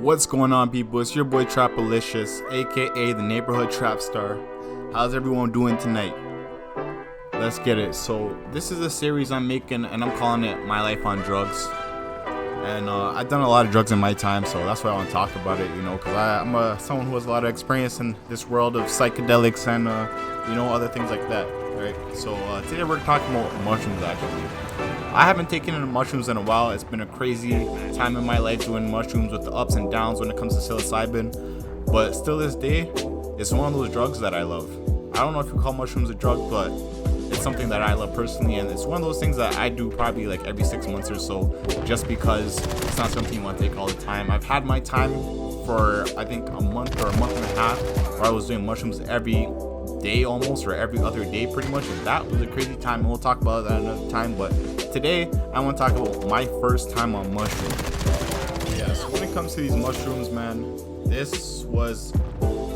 What's going on, people? It's your boy Trapalicious, aka the neighborhood trap star. How's everyone doing tonight? Let's get it. So this is a series I'm making, and I'm calling it My Life on Drugs. And I've done a lot of drugs in my time, so that's why I want to talk about it. Because I'm someone who has a lot of experience in this world of psychedelics and other things like that. Right. So today we're talking about mushrooms. Actually, I haven't taken in mushrooms in a while. It's been a crazy time in my life doing mushrooms with the ups and downs when it comes to psilocybin. But still this day, it's one of those drugs that I love. I don't know if you call mushrooms a drug, but it's something that I love personally, and it's one of those things that I do probably like every 6 months or so, just because it's not something you want to take all the time. I've had my time for I think a month or a month and a half where I was doing mushrooms every day almost, or every other day pretty much, and that was a crazy time, and we'll talk about that another time. But today I want to talk about my first time on mushrooms. Yeah, so when it comes to these mushrooms, man, this was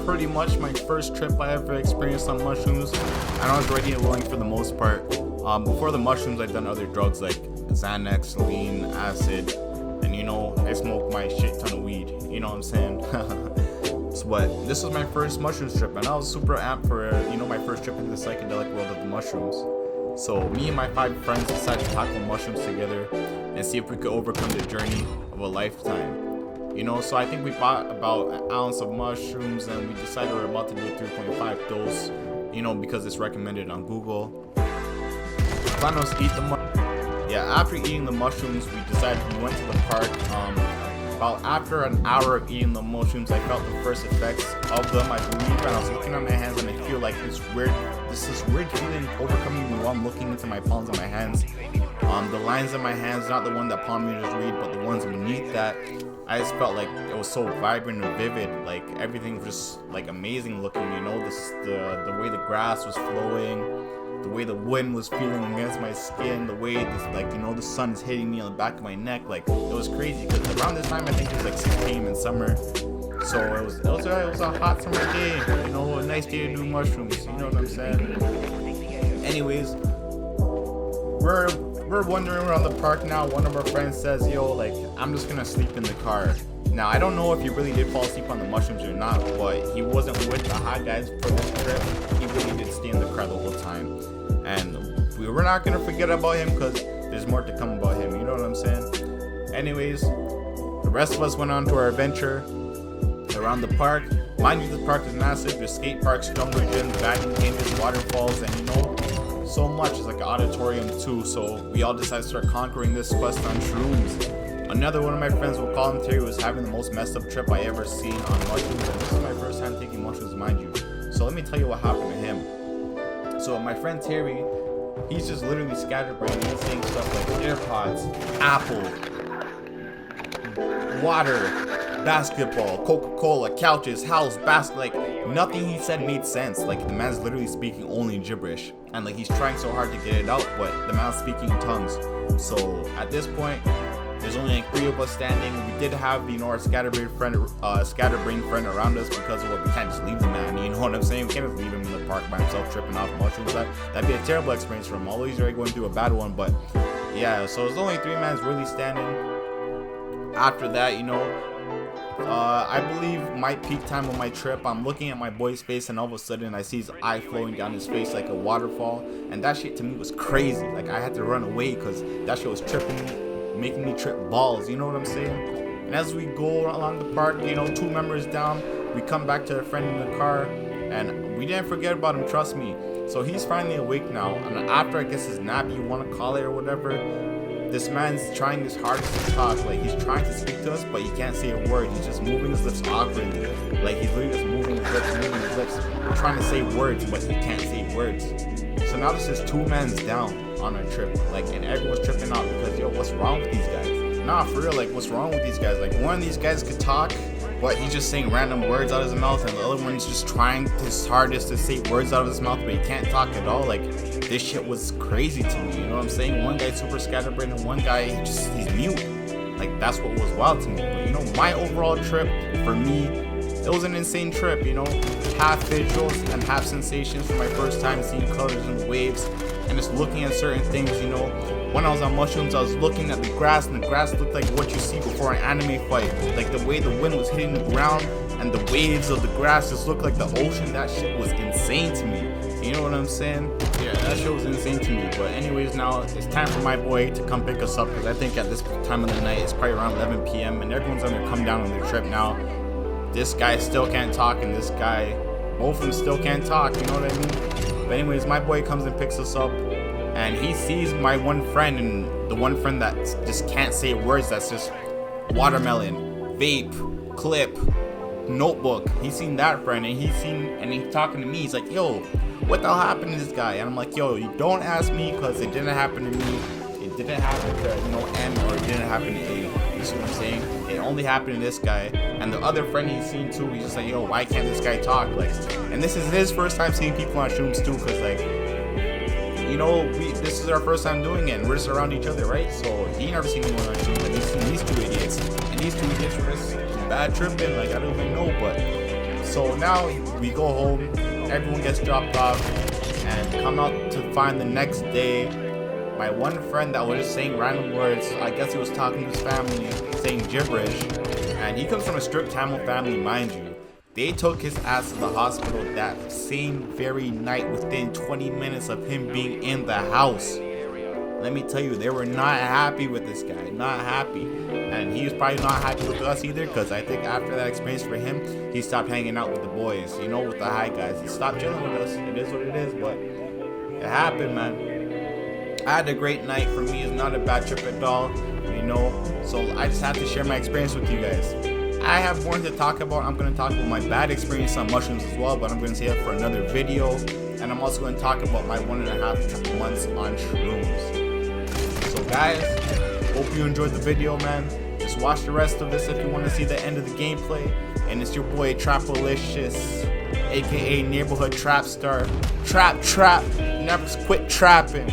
pretty much my first trip I ever experienced on mushrooms, and I was ready and willing for the most part. Before the mushrooms, I'd done other drugs like Xanax, lean, acid, and I smoked my shit ton of weed, you know what I'm saying? But this was my first mushrooms trip, and I was super amped for my first trip into the psychedelic world of the mushrooms. So me and my 5 friends decided to tackle mushrooms together and see if we could overcome the journey of a lifetime. So I think we bought about an ounce of mushrooms, and we decided we were about to do a 3.5 dose, because it's recommended on Google. Plan was to eat after eating the mushrooms, we decided we went to the park. About after an hour of eating the mushrooms, I felt the first effects of them, I believe, and I was looking at my hands, and I feel like this weird feeling overcoming me while I'm looking into my palms and my hands. The lines in my hands, not the one that palm readers read, but the ones beneath that, I just felt like it was so vibrant and vivid, like everything was just like amazing looking, the way the grass was flowing, the way the wind was feeling against my skin, the way the sun is hitting me on the back of my neck, like it was crazy. Because around this time, I think it was like 6 p.m. in summer, so it was a hot summer day, a nice day to do mushrooms, you know what I'm saying? Anyways, we're wandering around the park now. One of our friends says, I'm just gonna sleep in the car. Now, I don't know if he really did fall asleep on the mushrooms or not, but he wasn't with the hot guys for this trip. He really did stay in the car the whole time. And we were not gonna forget about him, because there's more to come about him, you know what I'm saying? Anyways, the rest of us went on to our adventure around the park. Mind you, the park is massive. There's skate parks, jungle gyms, batting cages, waterfalls, and so much. It's like an auditorium too. So we all decided to start conquering this quest on shrooms. Another one of my friends, we'll call him Terry, was having the most messed up trip I ever seen on mushrooms, and this is my first time taking mushrooms, mind you. So let me tell you what happened to him. So my friend Terry, he's just literally scatterbrained. He's saying stuff like AirPods, Apple, water, basketball, Coca-Cola, couches, house, like nothing he said made sense. Like the man's literally speaking only gibberish, and like he's trying so hard to get it out, but the man's speaking in tongues. So at this point, there's only like 3 of us standing. We did have our scatterbrain friend around us, because we can't just leave the man, you know what I'm saying? We can't just leave him in the park by himself tripping off mushrooms. That'd be a terrible experience for him, although he's already going through a bad one. But yeah, so there's only 3 men really standing. After that, I believe my peak time of my trip, I'm looking at my boy's face, and all of a sudden I see his eye flowing down his face like a waterfall, and that shit to me was crazy. Like I had to run away, because that shit was tripping me, making me trip balls, you know what I'm saying? And as we go along the park, 2 members down, we come back to a friend in the car, and we didn't forget about him, trust me. So he's finally awake now, and after I guess his nap, you want to call it or whatever, this man's trying his hardest to talk. Like he's trying to speak to us, but he can't say a word. He's just moving his lips awkwardly. Like he's literally just moving his lips, trying to say words, but he can't say words. So now this is 2 men down on our trip, and everyone's tripping out because what's wrong with these guys? Nah, for real, what's wrong with these guys? One of these guys could talk, but he's just saying random words out of his mouth, and the other one's just trying his hardest to say words out of his mouth, but he can't talk at all. This shit was crazy to me, you know what I'm saying? One guy's super scatterbrained, and one guy he's mute. That's what was wild to me. But my overall trip, for me, it was an insane trip, half visuals and half sensations for my first time seeing colors and waves, and just looking at certain things, when I was on mushrooms, I was looking at the grass, and the grass looked like what you see before an anime fight. Like the way the wind was hitting the ground and the waves of the grass just looked like the ocean. That shit was insane to me. You know what I'm saying? Yeah, that shit was insane to me. But anyways, now it's time for my boy to come pick us up, because I think at this time of the night it's probably around 11 p.m. and everyone's gonna come down on their trip now. This guy still can't talk, and this guy, both of them still can't talk. You know what I mean? But anyways, my boy comes and picks us up. And he sees my one friend, and the one friend that just can't say words, that's just watermelon, vape, clip, notebook. He's seen that friend, and he's talking to me. He's like, yo, what the hell happened to this guy? And I'm like, yo, you don't ask me, because it didn't happen to me. It didn't happen to, M, or it didn't happen to A. You see what I'm saying? It only happened to this guy. And the other friend he's seen too, he's just like, yo, why can't this guy talk? Like, and this is his first time seeing people on shrooms too, because like, this is our first time doing it, and we're just around each other, right? So he never seen anyone on shrooms, and he's seen these two idiots, and these two idiots were just bad tripping, like I don't even know. But so now we go home, everyone gets dropped off, and come out to find the next day. My one friend that was just saying random words, I guess he was talking to his family, saying gibberish, and he comes from a strict Tamil family, mind you. They took his ass to the hospital that same very night within 20 minutes of him being in the house. Let me tell you, they were not happy with this guy, not happy. And he was probably not happy with us either, because I think after that experience for him, he stopped hanging out with the boys, with the high guys. He stopped chilling with us. It is what it is, but it happened, man. I had a great night. For me, it's not a bad trip at all, so I just had to share my experience with you guys. I have more to talk about. I'm going to talk about my bad experience on mushrooms as well, but I'm going to save it for another video. And I'm also going to talk about my 1.5 months on shrooms. So guys, hope you enjoyed the video, man. Just watch the rest of this if you want to see the end of the gameplay. And it's your boy Trapalicious, aka Neighborhood Trap Star. Trap, never quit trapping.